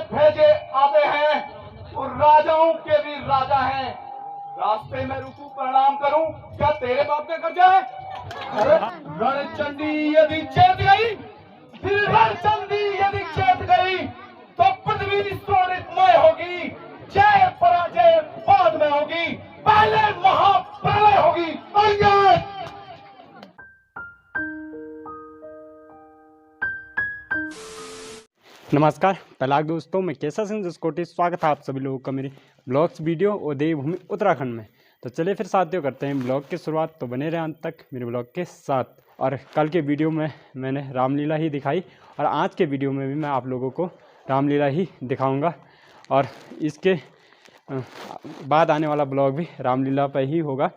भेजे आते हैं और राजाओं के भी राजा हैं। रास्ते में रुकू प्रणाम करूं, क्या तेरे बाप का कर्जा है? अरे रणचंडी यदि चेत गई, फिर रणचंडी यदि चेत गई तो पृथ्वी स्वर्णमय होगी। जय पराजय बाद में होगी, पहले महाप्रलय होगी। नमस्कार पहलाग दोस्तों, मैं केसर सिंह जसकोटी स्वागत है आप सभी लोगों का मेरे ब्लॉग्स वीडियो और देवभूमि उत्तराखंड में। तो चलिए फिर साथियों करते हैं ब्लॉग की शुरुआत। तो बने रहे अंत तक मेरे ब्लॉग के साथ। और कल के वीडियो में मैंने रामलीला ही दिखाई और आज के वीडियो में भी मैं आप लोगों को रामलीला ही दिखाऊंगा। और इसके बाद आने वाला ब्लॉग भी रामलीला पर ही होगा।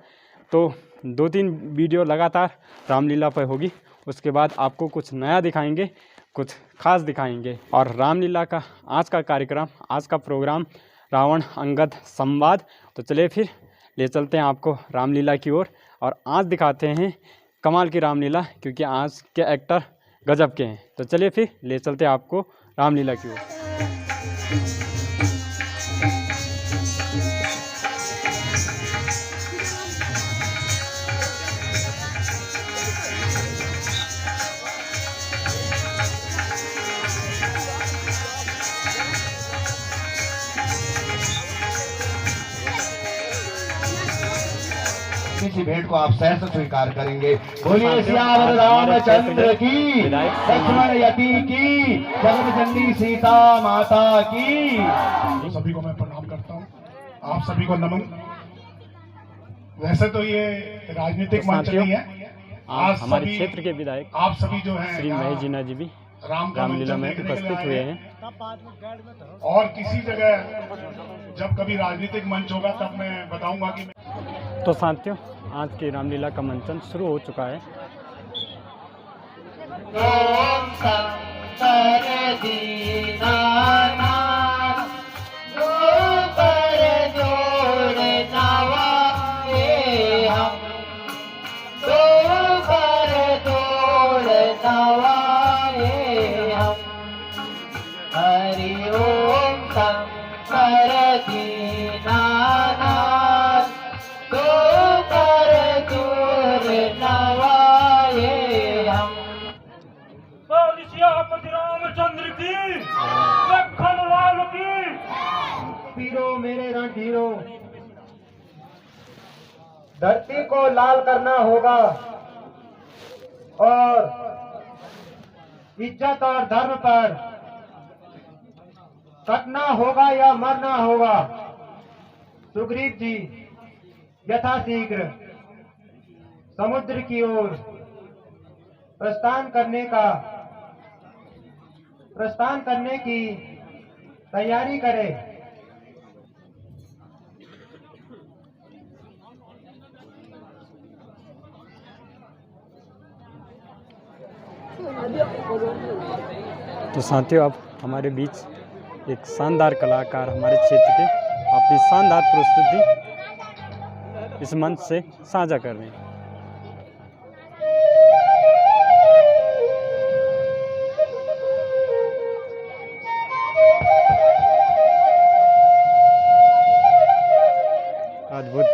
तो 2-3 वीडियो लगातार रामलीला पर होगी, उसके बाद आपको कुछ नया दिखाएंगे, कुछ खास दिखाएंगे। और रामलीला का आज का कार्यक्रम, आज का प्रोग्राम रावण अंगद संवाद। तो चलिए फिर ले चलते हैं आपको रामलीला की ओर और आज दिखाते हैं कमाल की रामलीला, क्योंकि आज के एक्टर गजब के हैं। तो चलिए फिर ले चलते हैं आपको रामलीला की ओर। किसी भेंट को आप सहर्ष स्वीकार करेंगे। बोलिए सियावर रामचंद्र की, लक्ष्मण यति की, जगतजननी सीता माता की। सभी को मैं प्रणाम करता हूँ, आप सभी को नमन। वैसे तो ये राजनीतिक मंच नहीं है, आज हमारे क्षेत्र के विधायक आप सभी जो हैं श्री महेश जीना जी भी रामलीला में उपस्थित हुए हैं। और किसी जगह जब कभी राजनीतिक मंच होगा तब मैं बताऊंगा कि तो साथियों आज की रामलीला का मंचन शुरू हो चुका है। ओम शंकर दीनानाथ, दोपर जोड़ नवाए हम, दोपर जोड़ नवाए हम। हरि ओम शंकर दीनानाथ, दोपर जोड़ नवाए हम। सियापति रामचंद्र की, लखन लाल की। पीरो मेरे रणधीरो, धरती को लाल करना होगा और इज्जत और धर्म पर कटना होगा या मरना होगा। सुग्रीव जी यथाशीघ्र समुद्र की ओर प्रस्थान करने की तैयारी करें। तो साथियों अब हमारे बीच एक शानदार कलाकार हमारे क्षेत्र के अपनी शानदार प्रस्तुति इस मंच से साझा कर रहे हैं। अद्भुत।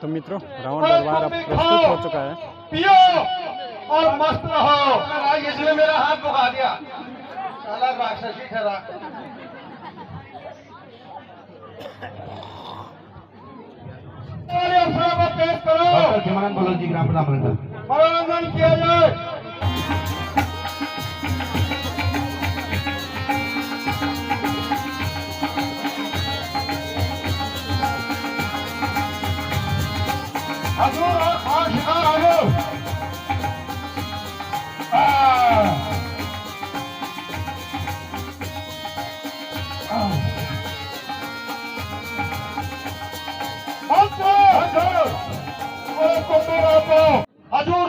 तो मित्रों रावण दरबार अब प्रस्तुत हो चुका है। पियो और मस्त रहो। इसने मेरा हाथ दुखा दिया, साला राक्षसी ठहरा। पेश करो, बोलो जी ग्राम प्रधान किया जाए।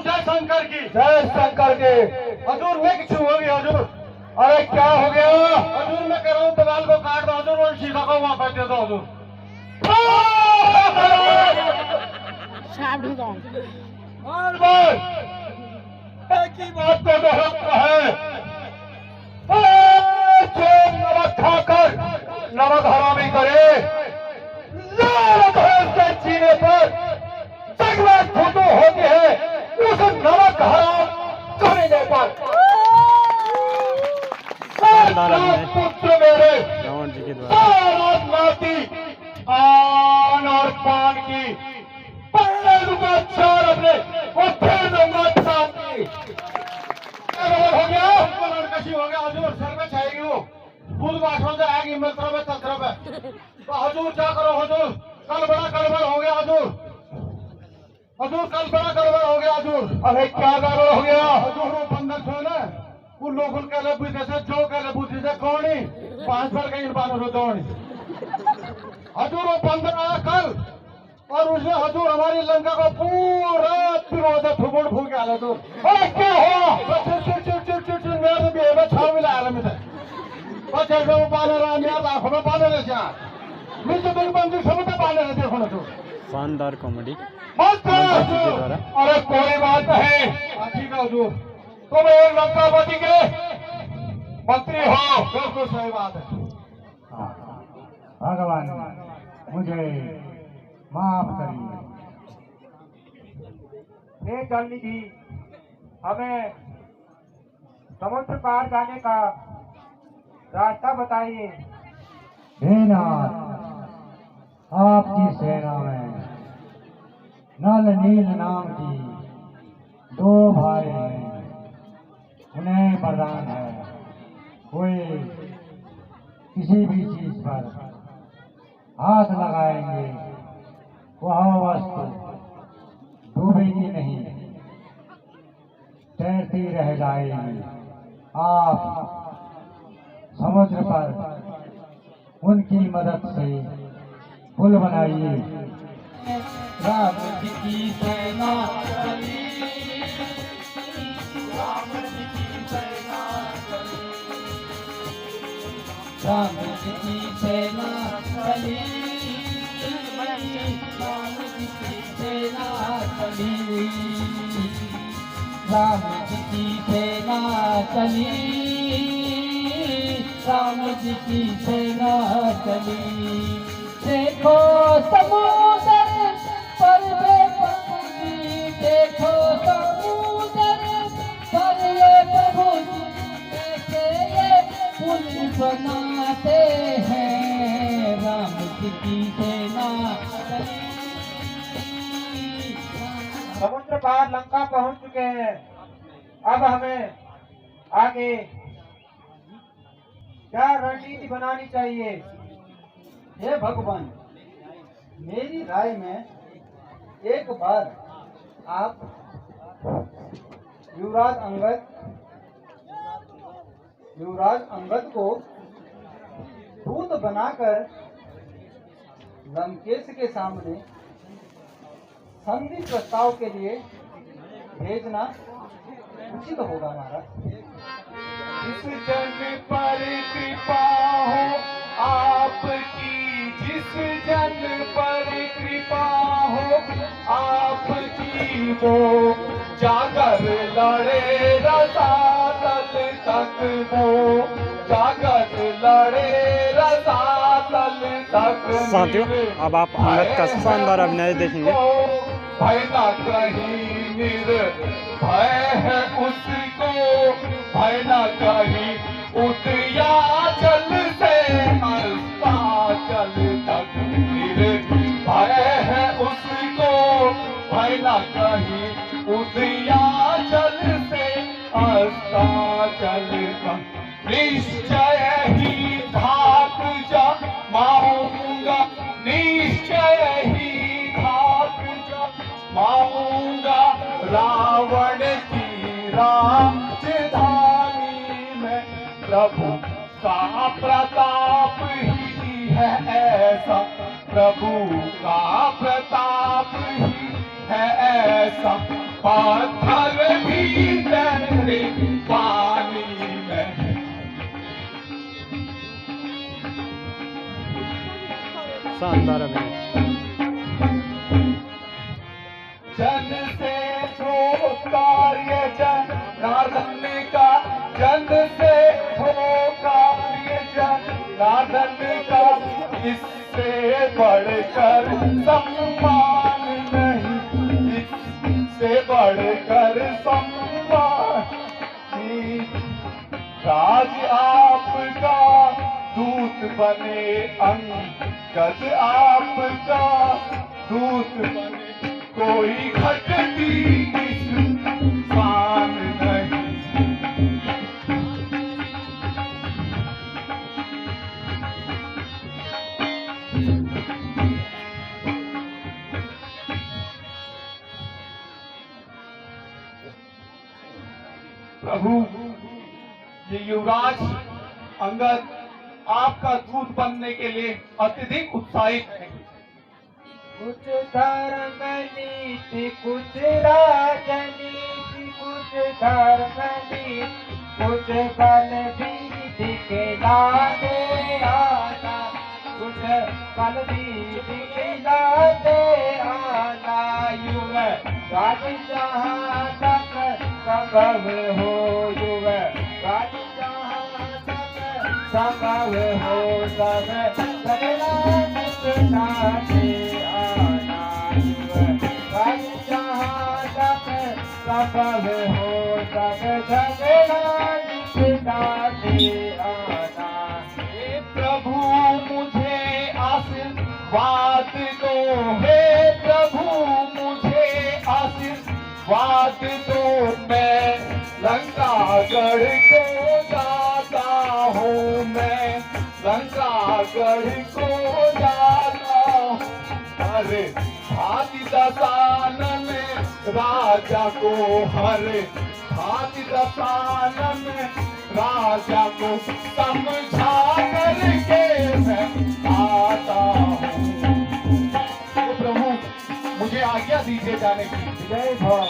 जय शंकर की। जय शंकर के। हजूर मैं किसी हो गया हजूर। अरे क्या हो गया हजूर? मैं कह रहा हूँ दीवार को काट दो हजूर और शीशा को वहां बैठ दो हजूर। बार बार एक ही बात को दोहराता है। जो नमक खाकर नमक हरामी करे, लानत है उसके जीने पर। जगह थोतो होती है उस नमक हराम करने पर। पुत्र मेरे रावण जी के द्वारा सारा नाती आन और पान की पहले रुपए 4 अपने और फिर दूंगा 7 की। हो गया लड़कशी हो गया हजूर। सर में छाएगी वो फूल बाशों से आएगी मित्र में तंत्र में। तो हजूर क्या करो हजूर? कल बड़ा गड़बड़ हो गया हजूर। हजूर कल बड़ा गड़बड़ हो गया हजूर। अरे क्या गड़बड़ हो गया हजूर? वो बंदर छो ना वो लोगों के लिए बुद्धि से जो के लिए बुद्धि से कौनी 5 पर कहीं बानों से दौड़ी। हजूर वो बंदर आया कल और उसने हजूर हमारी लंका को पूरा पिरोजा ठुकुर फूल के आया। तो अरे क्या हुआ? चिड़ मेरे तो भी छाव मिला आया मुझे। बस ऐसे वो पाने रहा मेरा आंखों में पाने रहे थे। मैं तो तेरी बंदी समझते पाने रहे थे तो शानदार कॉमेडी मत जी के द्वारा। अरे कोई बात नहीं। ठीक है हजूर तुम एक लंकापति के मंत्री हो। बिल्कुल सही बात है। भगवान मुझे माफ करिए। हे जलनिधि, हमें समुद्र पार जाने का रास्ता बताइए। हे नाथ, आपकी सेना में नल नील नाम की 2 भाई हैं। उन्हें वरदान है कोई किसी भी चीज पर हाथ लगाएंगे वह वस्तु डूबेगी नहीं, तैरती रह जाएगी। आप समुद्र पर उनकी मदद से पुल बनाइए। राम जी की सेना चली, राम जी की सेना चली, राम जी की सेना चली, राम जी की सेना चली, राम जी की सेना चली, राम जी की सेना चली। देखो समुद्र पर ये प्रभु जी, देखो समुद्र पर ये प्रभु जी, कैसे ये पुल बनाते हैं। राम जी की सेना चली। समुद्र पार लंका पहुंच चुके हैं। अब हमें आगे क्या रणनीति बनानी चाहिए? हे भगवान, मेरी राय में एक बार आप युवराज अंगद को दूत बनाकर लंकेश के सामने संधि प्रस्ताव के लिए भेजना उचित होगा महाराज। जिस जन पर कृपा हो आपकी, जिस जन पर कृपा हो आपकी, वो जाकर लड़े रसातल तक, वो जाकर लड़े रसातल तक। साथियों, अब आप अंगद का शानदार अभिनय देखेंगे। भय न कहीं निर्भय है उसको, भय न कहीं उदयाचल से अस्ताचल तक, निर्भय है उसको, भय न कहीं उदयाचल से अस्ताचल तक। निश्चय ही घात जमाऊंगा, निश्चय ही घात जमाऊंगा, रावण की राजधानी में। प्रभु का प्रताप ही है ऐसा, प्रभु का प्रताप ही है ऐसा, पत्थर शानदार अभिनय। जन से हो कार्य जनार्दन का, जन से हो कार्य जनार्दन का, इससे बढ़कर सम्मान नहीं, इससे बढ़कर सम्मान नहीं। राज आपका दूत बने अंगद, आपका दूत बने, कोई घटती इंसान नहीं। प्रभु, ये युवराज अंगद आपका दूत बनने के लिए अत्यधिक उत्साहित है। कुछ धर्म नीति, कुछ राजनीति, कुछ धर्म नीति, कुछ बल विधि दिखलाते आना, कुछ बल विधि दिखलाते आना। युव राज जहाँ तक संभव हो, युव राज जहाँ तक संभव हो, सब करना निपटाते आना। युव राज जहाँ तक संभव हो, सब झगड़ा निपटाते आना। हे प्रभु मुझे आशीर्वाद दो, हे प्रभु मुझे आशीर्वाद दो, मैं लंकागढ़ को जाता हूँ, मैं लंकागढ़ को जाता हूँ। हरे भांति दशानन राजा को, हरे भांति दशानन राजा को समझा करके मैं आता हूँ। प्रभु मुझे आज्ञा दीजिए जाने की। जय भव।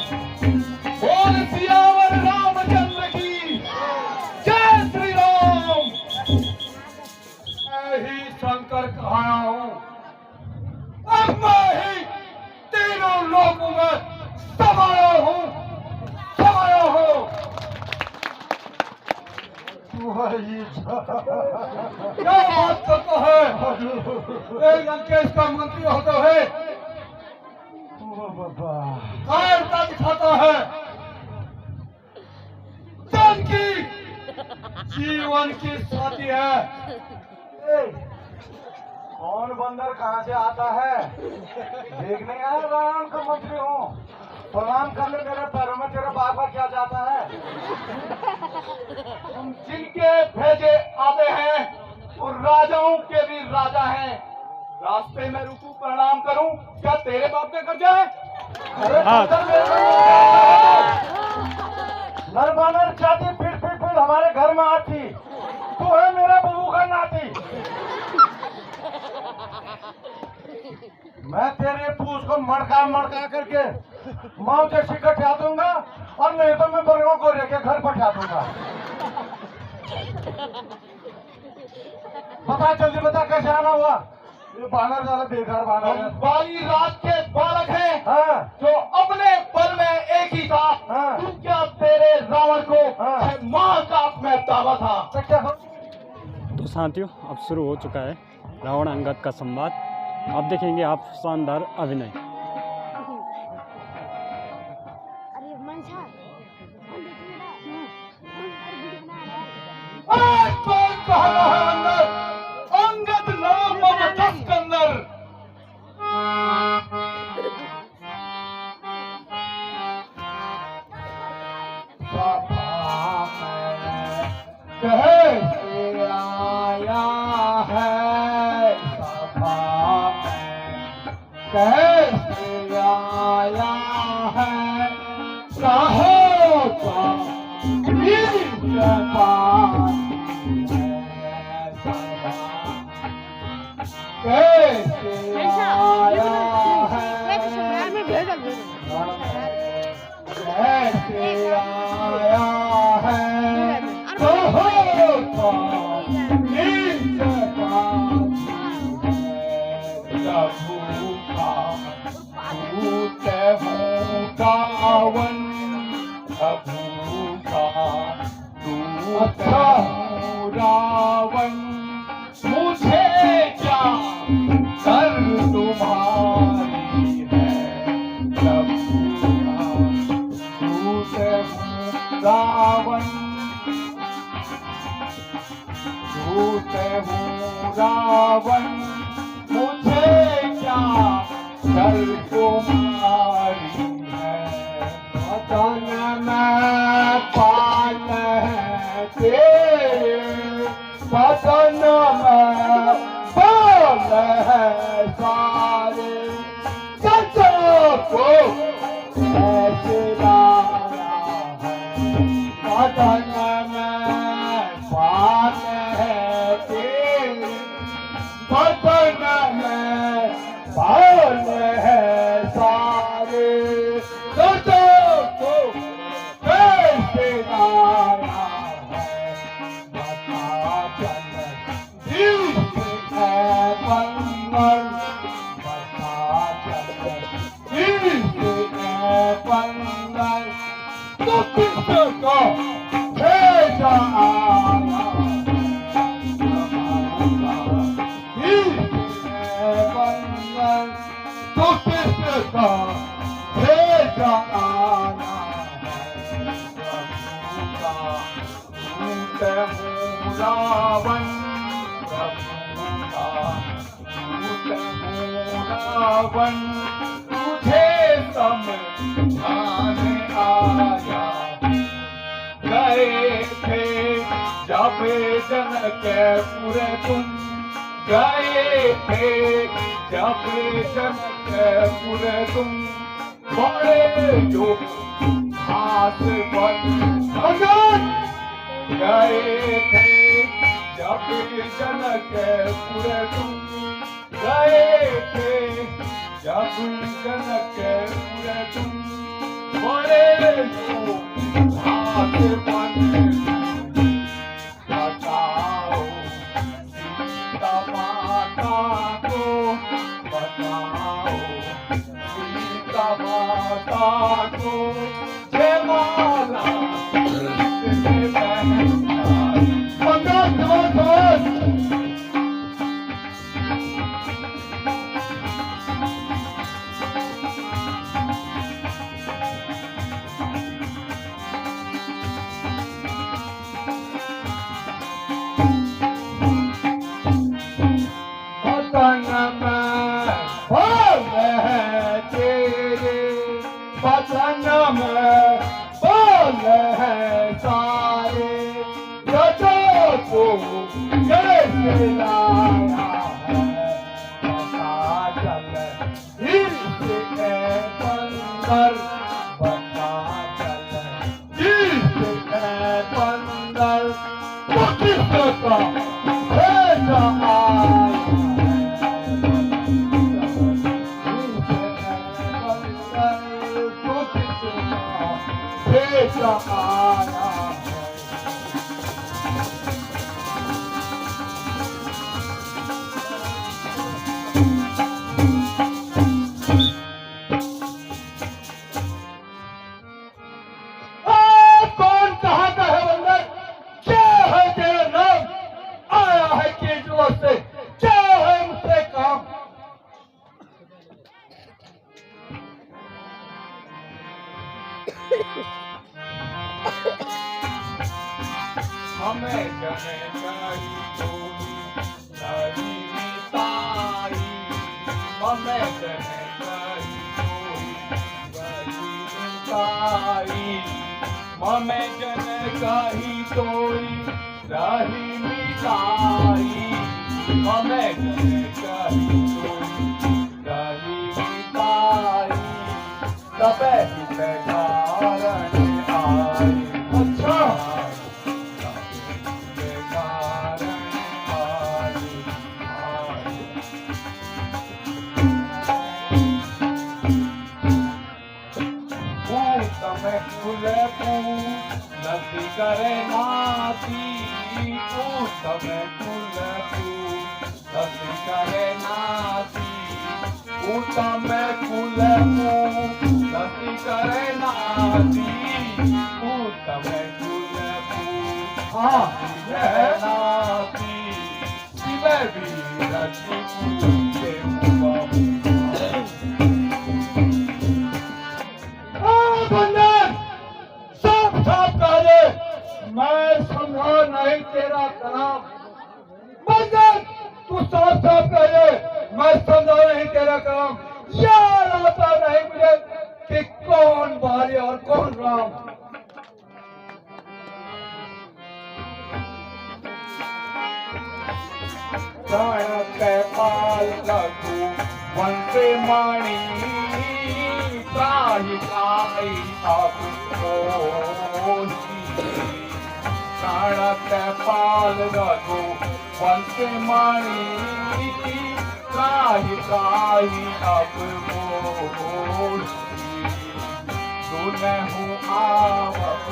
बोल सियावर रामचंद्र की जय। श्री राम। मैं ही शंकर कहाया हूँ, अब मैं ही तीनों लोगों में समाया हूँ, समाया हूँ। क्या बात करता है? एक लंकेश का मंत्री होता है, कायरता दिखाता है, जानकी जीवन की साथी है। कौन बंदर कहाँ से आता है? देखने आया राम का मंत्री हूँ, प्रणाम कर ले मेरे पैरों में, तेरा बाबा क्या जाता है? तुम जिनके भेजे आते हैं वो राजाओं के भी राजा हैं। रास्ते में रुकू प्रणाम करूं, क्या तेरे बाप का कर्जा है? अरे हाँ। नर बानर जाती फिर हमारे घर में आती, तू है मेरा बहू का नाती। मैं तेरे पूछ को मड़का करके माँ से शिकट ठा दूंगा, और नहीं तो मैं बरगों को लेके घर पठा दूंगा। बता जल्दी बता, कैसे आना हुआ? ये बानर ज्यादा बेकार बानर है। बाली राज के बालक हैं, हाँ। जो अपने बल में एक ही था। हाँ। तू क्या तेरे रावण को हाँ। माँ का में दावा था? तो क्या हो? तो साथियों अब शुरू हो चुका है रावण अंगद का संवाद। अब देखेंगे आप शानदार अभिनय। अरे मनसा कौन कह रहा है अंदर? अंगद नाम दस कंदर। कैसे आया है सभा में, कैसे आया है साहो का कैसे आया है, कैसे आया है कहो का रावण मुझे क्या कर तुम्हारी है वतन में पाल है तेरे वतन में पाल है सारे सचो को ऐसे लाया है वतन में पाल है तेरे वतन में पाल है सारे सचो को ऐसे लाया है बता चल जीत है बंगल बता चल जीत है बंगल तो किसको भेजा आया जीत है बंगल तो किसको भेजा आया रावण रावण तुझे समझाने आया गए थे जब जनकपुर तुम गए थे जब जनकपुर तुम बड़े जो हाथ बन गए थे जब जनकपुर तुम गए थे जब जनकपुर तुम बड़े जो हाथ बन बताओ सीता माता को बताओ सीता माता को जयमाला वतन में बोल है सारे रजो को कैसे लाया है पता चल इसके बंदर पता चल इसके बंदर तो किसका भेजा आया भेजा आया कौन कहाँ का है बंदर क्या है तेरा नाम आया है केजरीवाल से क्या है मुझसे काम हमें जने कही कोई नहीं मिताई हमें जने कही कोई नहीं मिताई हमें जने कही कोई नहीं मिताई हमें जने कही कोई नहीं मिताई तबे ही कारण आई अच्छा नदी करे नाती તમે કુલપુ નદી કરે નાતી તમે કુલપુ નદી કરે નાતી તમે કુલપુ હા નાતી શિવે વી રચી પૂજે मैं समझा नहीं तेरा काम मगर तू समझ साफ कहिए, मैं समझा नहीं तेरा काम। यार आता नहीं मुझे कि कौन बाली और कौन राम। पाल लगू वंश मणि त्राहि काई अब प्रणत पाल लगू वंश मणि त्राहि काई अब सुनहु आवत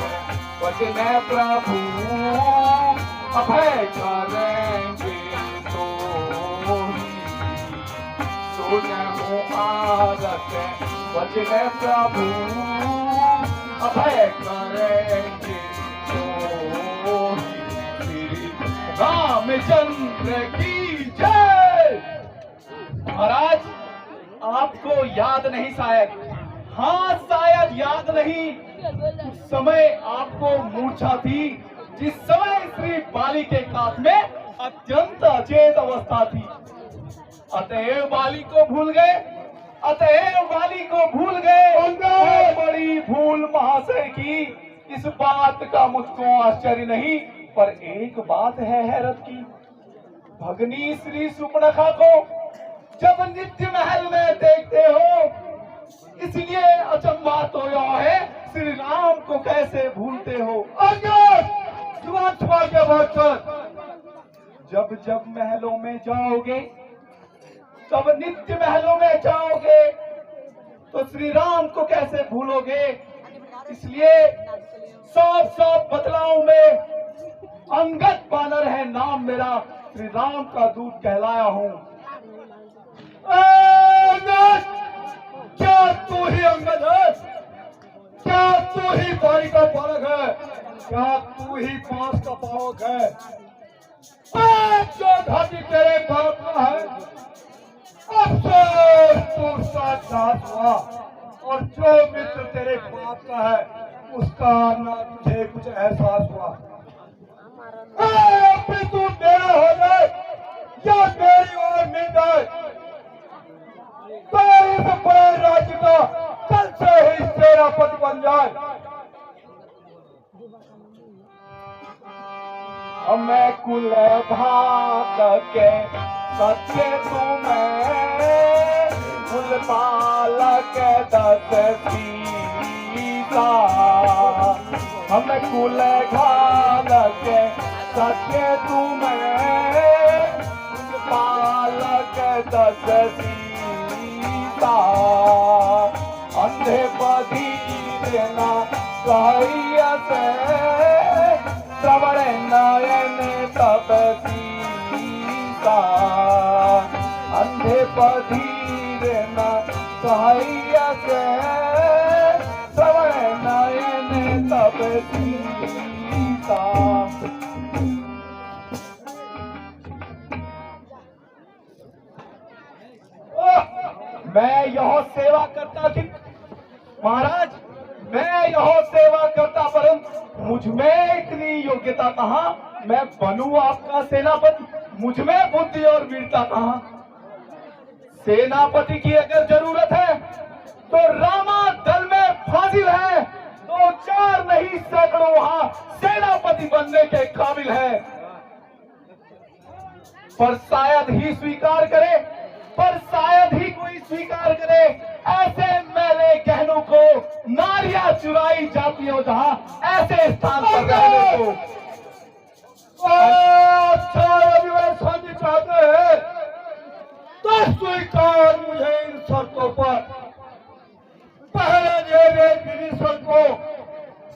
वचन प्रभु अभय करेंगे सुनहु आदत वचन प्रभु अभय करेंगे श्री रामचंद्र की जय। महाराज आपको याद नहीं शायद, हाँ शायद याद नहीं, उस समय आपको मूर्छा थी जिस समय श्री बाली के कात में अत्यंत अचेत अवस्था थी। अतएव बाली को भूल गए, अतएव बाली को भूल गए। बड़ी भूल महाशय की, इस बात का मुझको आश्चर्य नहीं, पर एक बात है हैरत की। भगनी श्री सुपर्णखा को जब नित्य महल में देखते हो, इसलिए अचंभा तो यह है श्री राम को कैसे भूलते हो। जब जब महलों में जाओगे, तब नित्य महलों में जाओगे, तो श्री राम को कैसे भूलोगे। इसलिए साफ साफ बदलाव में अंगद बानर है नाम मेरा, श्री राम का दूत कहलाया हूँ। क्या तू ही अंगद है? क्या तू ही बारी का बालक है? क्या तू ही पास का पावक है? जो घाटी तेरे बाप का है, अफसोस तू साक्षात हुआ, और जो मित्र तेरे बाप का है उसका ना तुझे कुछ एहसास हुआ। फिर तू मेरा हो जाए या मेरी ओर मिल जाए, तो इस बड़े राज्य का कल से ही सेनापति बन जाए। हमें कुल भात के सत्य तुम्हें कुल पालक दस सीता। हमें कुल घाल के सत्य तुम्हें कुल पालक दस सीता। अंधे बधीर न सहाय से श्रवण नयन तब सीता। अंधे बधीर न सहाय से श्रवण नयन तब सीता। मैं यह सेवा करता थी महाराज, मैं यह सेवा करता, परंतु मुझ में इतनी योग्यता कहाँ, मैं बनूं आपका सेनापति। मुझ में बुद्धि और वीरता कहाँ। सेनापति की अगर जरूरत है तो रामा दल में फाजिल है, तो चार नहीं सैकड़ों वहां सेनापति बनने के काबिल है। पर शायद ही स्वीकार करे, पर शायद ही कोई स्वीकार करे ऐसे मैले गहनों को, नारियां चुराई जाती हो जहां ऐसे स्थान पर रहने को। अच्छा अभिमान शांति चाहते हैं तो स्वीकार मुझे इन शर्तों पर। पहले मेरे विनीश्वर को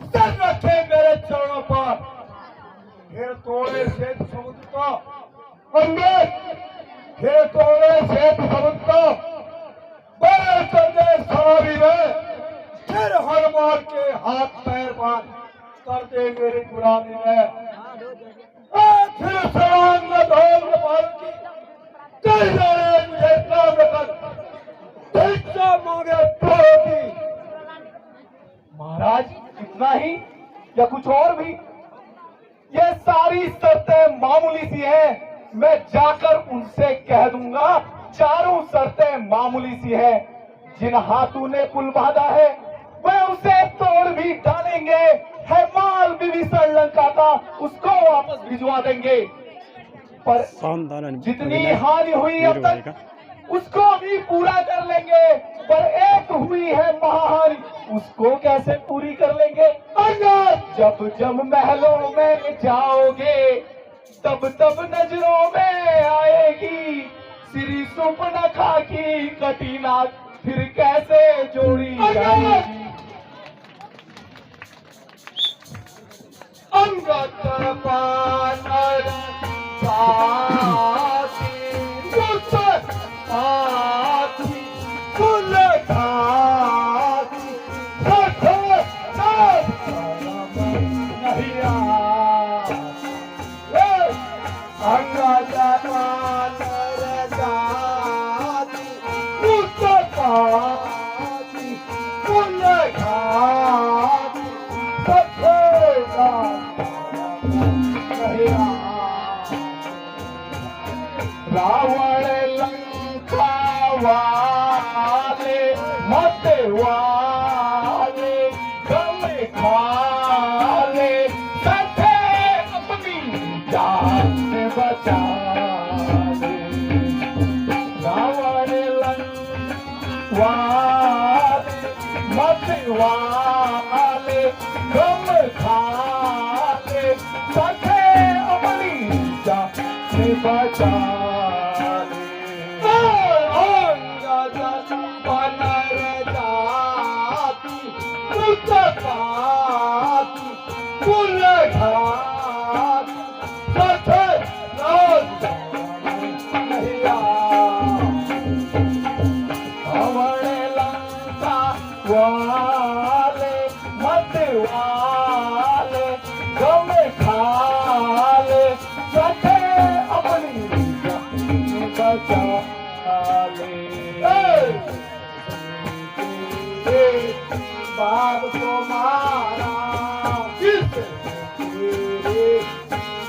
सर रखे मेरे चरणों पर, फिर तोड़े से समुद्र का अंगद, फिर तोड़े से समुद्र का बड़े चंदे सवारी में, फिर हर मार के हाथ पैर बांध कर दे मेरी गुलामी में। फिर सलाम न धोल की कई जाने मुझे काम कर भिक्षा मांगे की। महाराज इतना ही या कुछ और भी? ये सारी शर्तें मामूली सी हैं, मैं जाकर उनसे कह दूंगा चारों शर्तें मामूली सी है। जिन हाथों ने पुल बांधा है वह उसे तोड़ भी डालेंगे। है माल विभीषण लंका का, उसको वापस भिजवा देंगे। पर शानदार जितनी हानि हुई अब तक उसको भी पूरा कर लेंगे। पर एक हुई है महाहानि, उसको कैसे पूरी कर लेंगे? जब जब महलों में जाओगे तब तब नजरों में आएगी श्री सुपर्णखा की कटीना, फिर कैसे जोड़ी जाएगी? अंगत पानर साथी पुत्र साथी कुल खाती सखर नाथ नहीं अंगत पानर साथी पुत्र साथी कुल खाती सखर नाथ रावण लंका वाले मत वाले गम खाले सथे अपनी जान बचा ले। रावण लंका वाले मत वाले गम खाले सथे अपनी जान बचा ले। अंगद पनर जाति पुत्रपाति कुल घाति सथे राज नहिया। रावण लंका वाले मत वाले गम खाले सथे अपनी जान बचा ले। बाप को मारा किसने?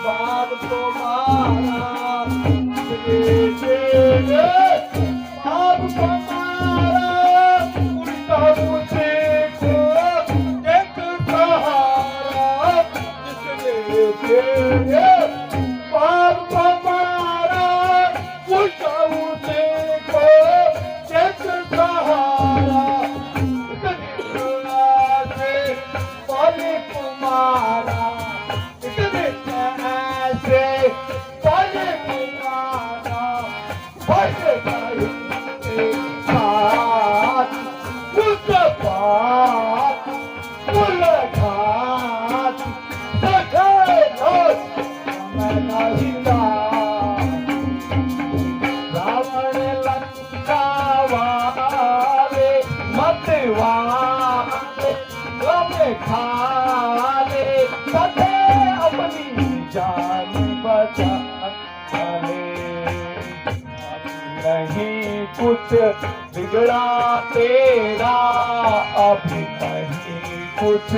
बाप को मारा बाप को मारा उल्टा मुझे को एक सहारा जिसने तेरे बाप को मारा उल्टा मुझे को एक सहारा पल कुमारा इतने ऐसे पल कुमारा बस गई साथ उस बात मुलाकात सखे दोस्त मैं नहीं रावण लंका वाले मत वाले गम खाले सथे अपनी जान बचा ले। नहीं कुछ बिगड़ा तेरा अभी नहीं कुछ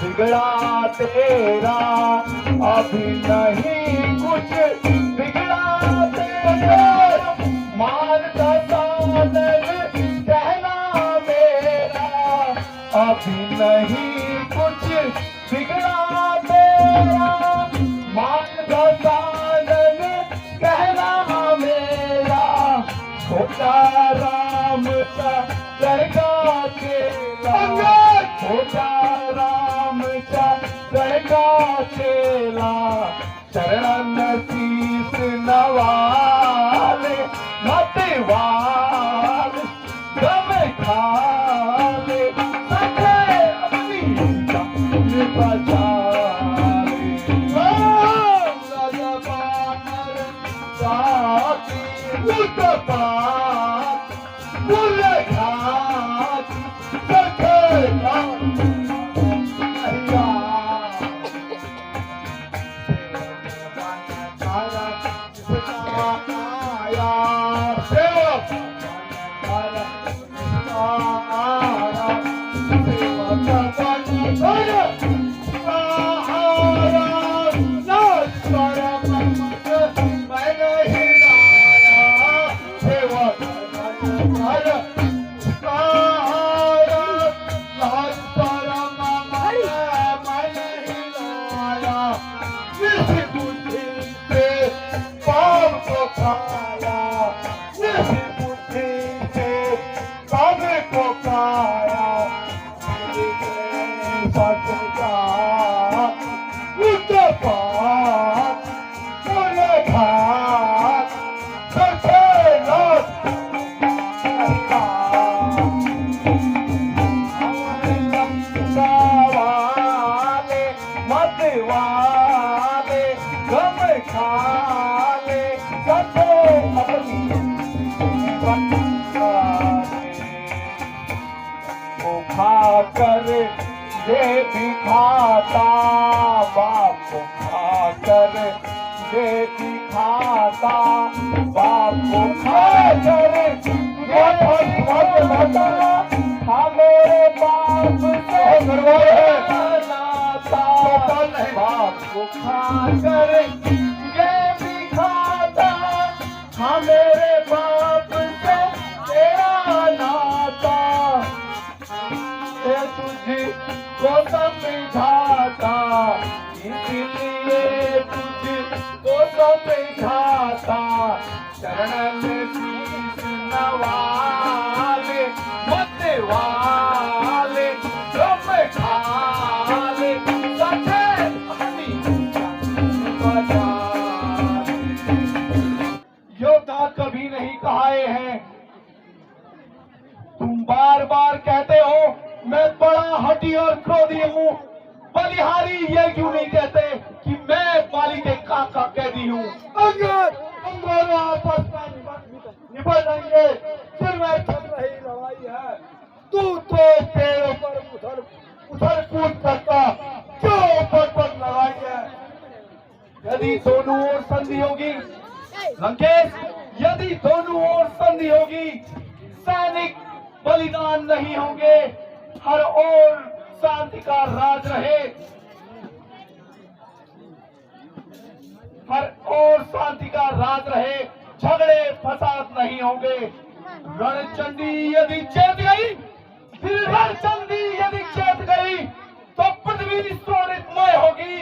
बिगड़ा तेरा अभी नहीं कुछ बिगड़ा तेरा मान का साधन कहना मेरा अभी नहीं कुछ बिगड़ा तेरा मान का साधन कहना मेरा। छोटा राम का लड़का चेला छोटा राम का लड़का चेला चरण शीस नवाले मत वाले गम खाले सखे अपनी जान बचा ले। राजा बानर जाति उत्पात कुल घात सखे मेरे बाप से बाप को खाकर ये भी खाता, हाँ मेरे बाप से तेरा नाता, ये तुझको समझाता, इसलिए तुझको समझाता, चरण में शीश नवाले, मत वाले, तुम खाले, सचे अपनी बजाले। योद्धा कभी नहीं कहाए हैं, तुम बार बार कहते हो मैं बड़ा हठी और क्रोधी हूँ, बलिहारी ये क्यों नहीं कहते कि मैं बाली के काका कैदी हूँ। अंगद तुम दोनों आपस में निपट जाएंगे, फिर मैं चल रही लड़ाई है, तू तो पेड़ों पर उछल कूद करता, क्यों पर लड़ाई है। यदि दोनों ओर संधि होगी लंकेश, यदि दोनों ओर संधि होगी, सैनिक बलिदान नहीं होंगे, हर ओर शांति का राज रहे, हर ओर शांति का राज रहे, झगड़े फसाद नहीं होंगे। रणचंडी यदि चेत गई, फिर रणचंडी यदि चेत गई, तो पृथ्वी शोणितमय होगी,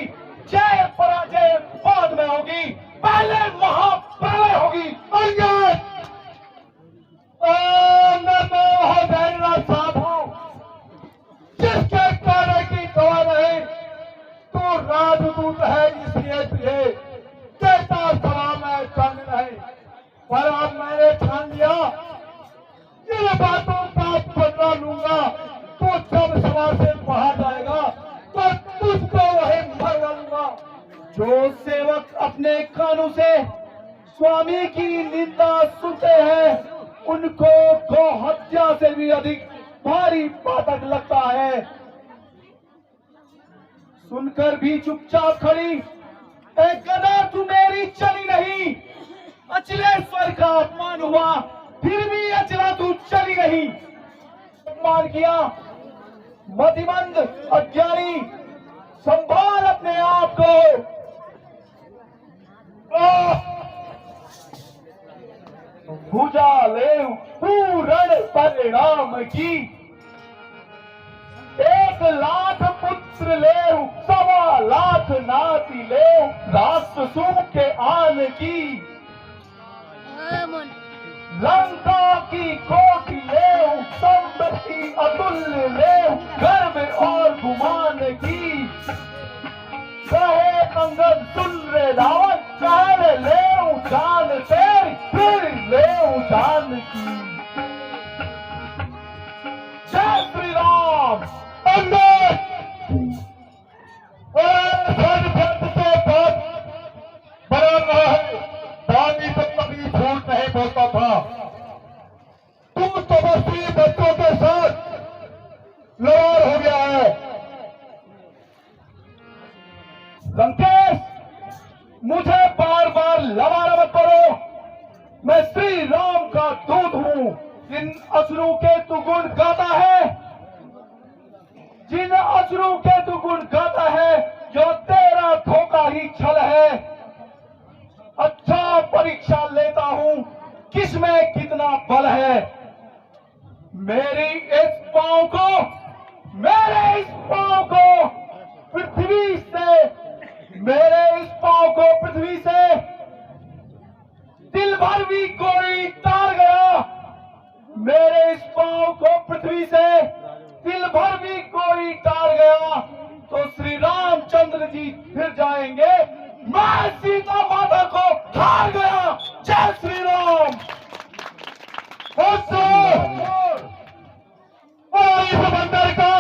जय पराजय बाद में होगी, पहले महाप्रलय होगी। अंगद साथ हो, जिसके कार्य की गवाह नहीं, तू राजदूत है इसलिए तुझे कहता सभा में जंग नहीं, पर अब मैंने ठान लिया इन बातों का बदला लूंगा, तो जब सभा से बाहर जाएगा तो तुझको वही मरवा लूंगा। जो सेवक अपने कानों से स्वामी की निंदा सुनते हैं, उनको गौ हत्या से भी अधिक भारी पातक लगता है। सुनकर भी चुपचाप खड़ी, एक गदा तू मेरी चली नहीं, अचलेश्वर का अपमान हुआ, फिर भी अचला तू चली नहीं। अपमान किया मतिमंद अज्ञानी, संभाल अपने आप को। भुजा ले पूर्ण परिणाम की, 1 लाख पुत्र ले, 1.25 लाख नाती ले, राक्षसों के आन की, लंका की कोटि ले, संपत्ति अतुल्य ले, गर्व और गुमान की। कहे अंगद सुन रे रावण, कहे ले जान तेरी, फिर ले जान की। जय श्री राम। अंगद बड़ा रहा है, दानी तो कभी झूठ नहीं बोलता था, तू तपस्वी बच्चों के साथ लड़ार हो गया है। लंकेश मुझे बार बार लवारा मत करो, मैं श्री राम का दूत हूं। जिन असुरों के तू गुण गाता है, जिन असुरों के तू गुण गाता है, जो तेरा धोखा ही छल है। अच्छा परीक्षा लेता हूं किसमें कितना बल है। मेरे इस पांव को पृथ्वी से दिल भर भी कोई तार गया, मेरे इस पांव को पृथ्वी से दिल भर भी कोई तार गया, तो श्री रामचंद्र जी फिर जाएंगे, मैं सीता माता को हार गया। जय श्री राम। बंदर का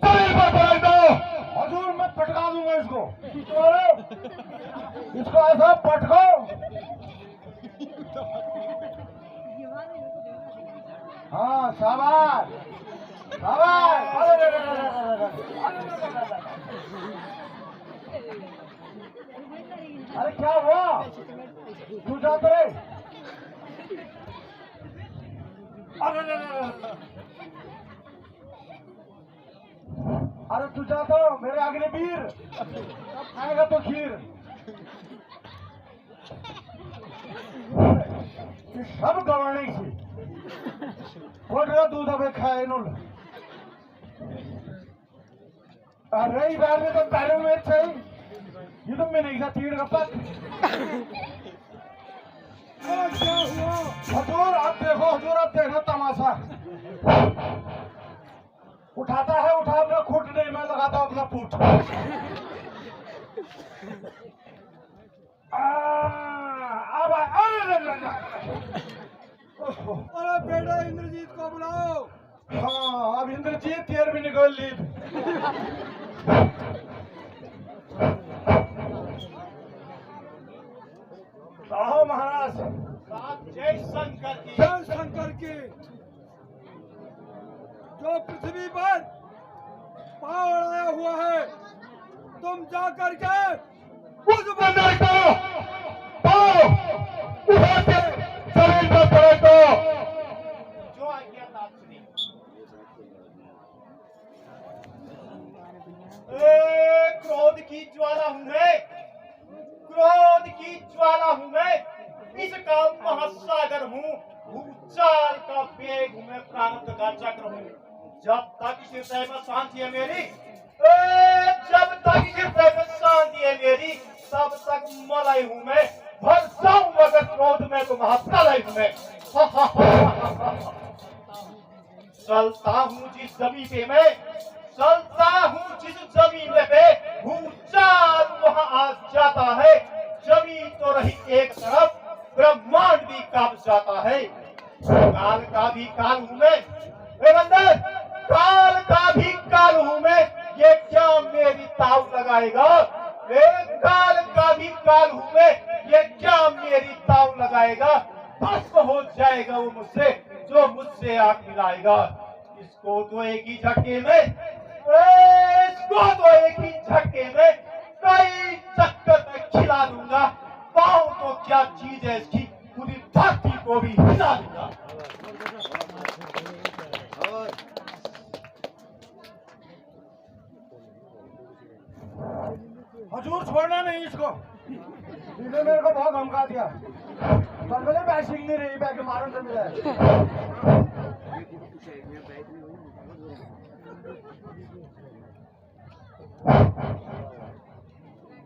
शरीर पर पलट दो। हजूर मैं पटका दूंगा इसको ऐसा पटको। हाँ शाबाश शाबाश। अरे क्या हुआ? तू जाते रे? अरे तू जाता हो मेरे अग्निवीर, खाएगा तो खीर। सब गवर्निंग से बोल रहा दूध अबे खाए नुल। अरे बार में तो पैरों में चाहिए ये तो मैं नहीं तीर का पक। क्या हुआ? हजूर आप देखो, हजूर आप देखो तमाशा। उठाता है, उठा अपना खूट नहीं, मैं लगाता हूँ अपना फूट। अब अरे बेटा इंद्रजीत को बुलाओ। हाँ अब इंद्रजीत तेर भी निकल ली। कहो महाराज। जय शंकर की। जय शंकर की। जो पृथ्वी पर पाव अड़ाया हुआ है, तुम जाकर के उस बंदर को पाव उठा के जमीन पर पलटो। जो आज्ञा तात सुनी। क्रोध की ज्वाला हूँ मैं, क्रोध की ज्वाला हूँ मैं, इसका महासागर हूँ, भूचाल का वेग हूँ मैं, प्रारब्ध का चक्र हूँ। जब तक इस हृदय में शांति है मेरी, जब तक इस हृदय में शांति है मेरी, तब तक मलय हूँ मैं, भर जाऊं मगर क्रोध में तो महाप्रलय हूँ मैं। चलता हूँ जिस जमीन पे मैं, चलता हूँ जिस जमीन पे, भूचाल वहाँ आ जाता है, जमीन तो रही एक तरफ, ब्रह्मांड भी कांप जाता है। काल का भी काल हूँ मैं, बंदर काल का भी काल हूँ मैं, ये क्या मेरी ताव लगाएगा? काल का भी काल हूँ मैं, ये क्या मेरी ताव लगाएगा? भस्म हो जाएगा वो मुझसे जो मुझसे आग मिलाएगा। इसको तो एक ही झटके में, इसको तो एक ही झटके में कई चक्कर में खिला दूंगा। पाँव तो क्या चीज है इसकी, पूरी धरती को भी हिला दूंगा। हजूर छोड़ना नहीं इसको, इसने मेरे को बहुत धमका दिया। बंगले बैसिंग नहीं रही, बैग मारन से मिला है।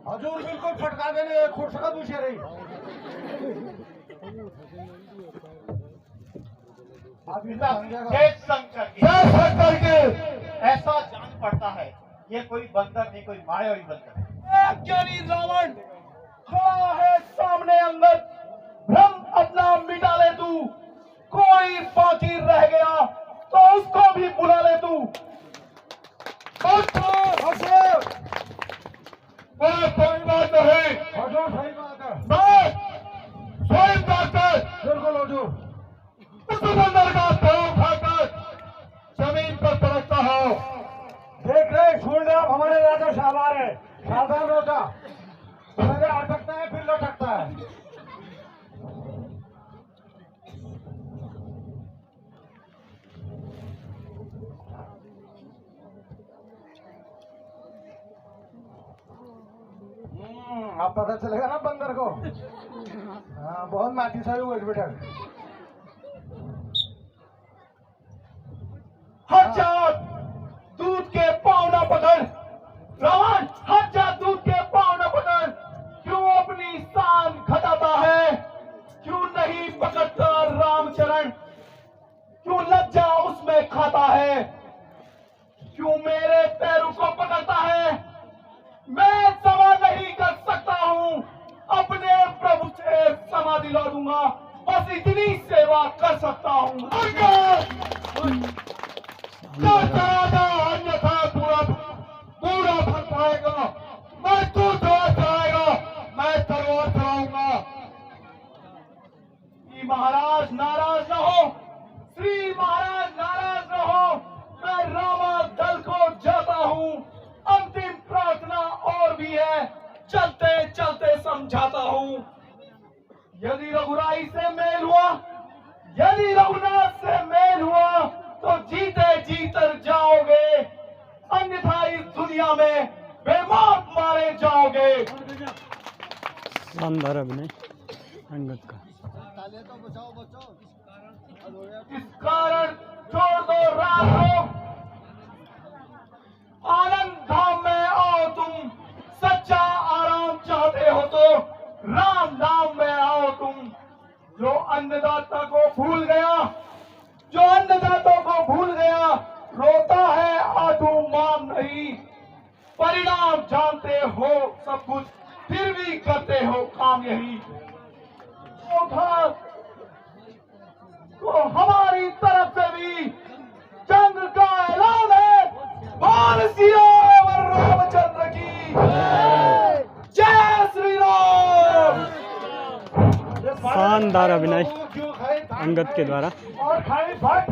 हजूर बिल्कुल फटका देने खुश का दूसरे रही। जय शंकर के। ऐसा जान पड़ता है ये कोई बंदर नहीं, कोई मायावी बंदर है। ज्ञानी रावण खड़ा है सामने अंदर, भ्रम अपना मिटा ले तू, कोई बाकी रह गया तो उसको भी बुला ले तू। कोई बात नहीं, हजूर सही बात है। मैं स्वयं जाकर बिल्कुल हजूर। उस बंदर का पाँव उठाकर जमीन पर पलटता हूँ। देख रहे सुन रहे आप, हमारे राजा शाहबार है, सावधान रोजा। पहले अटकता है फिर लटकता है। अब पता चलेगा ना बंदर को। हाँ बहुत माटी सारी हुई बेटा। हट जा दूध के पाँव न पकड़ रावण, हट जा दूध के पाँव न पकड़। क्यों अपनी शान घटाता है, क्यों नहीं पकड़ता रामचरण, क्यों लज्जा उसमें खाता है, क्यों मेरे पैरों को पकड़ता है। मैं समा नहीं कर सकता हूँ, अपने प्रभु से समा दिला दूंगा, बस इतनी सेवा कर सकता हूँ। अन्यथा पूरा भर पाएगा, मैं तू जोर चलाएगा, मैं तलवार चलाऊंगा। श्री महाराज नाराज न हो, श्री महाराज नाराज न हो, मैं रामा दल को जाता हूँ। अंतिम प्रार्थना और भी है, चलते चलते समझाता हूं। यदि रघुराई से मेल हुआ, यदि रघुनाथ से मेल हुआ तो जीते जीतर जाओगे, अन्यथा इस दुनिया में बेमौत मारे जाओगे। शानदार अभिनय अंगद का। इस कारण छोड़ दो राज को, आनंद धाम में आओ तुम। सच्चा आराम चाहते हो तो राम नाम में आओ तुम। जो अन्नदाता को भूल गया, जो अन्नदाता को भूल गया, रोता है आधू मान नहीं। परिणाम जानते हो सब कुछ, फिर भी करते हो काम यही। तो हमारी तरफ से भी जंग का ऐलान है। बोल सियावर रामचंद्र की जय श्री राम। शानदार अभिनय अंगद के द्वारा। और खाई भट्ट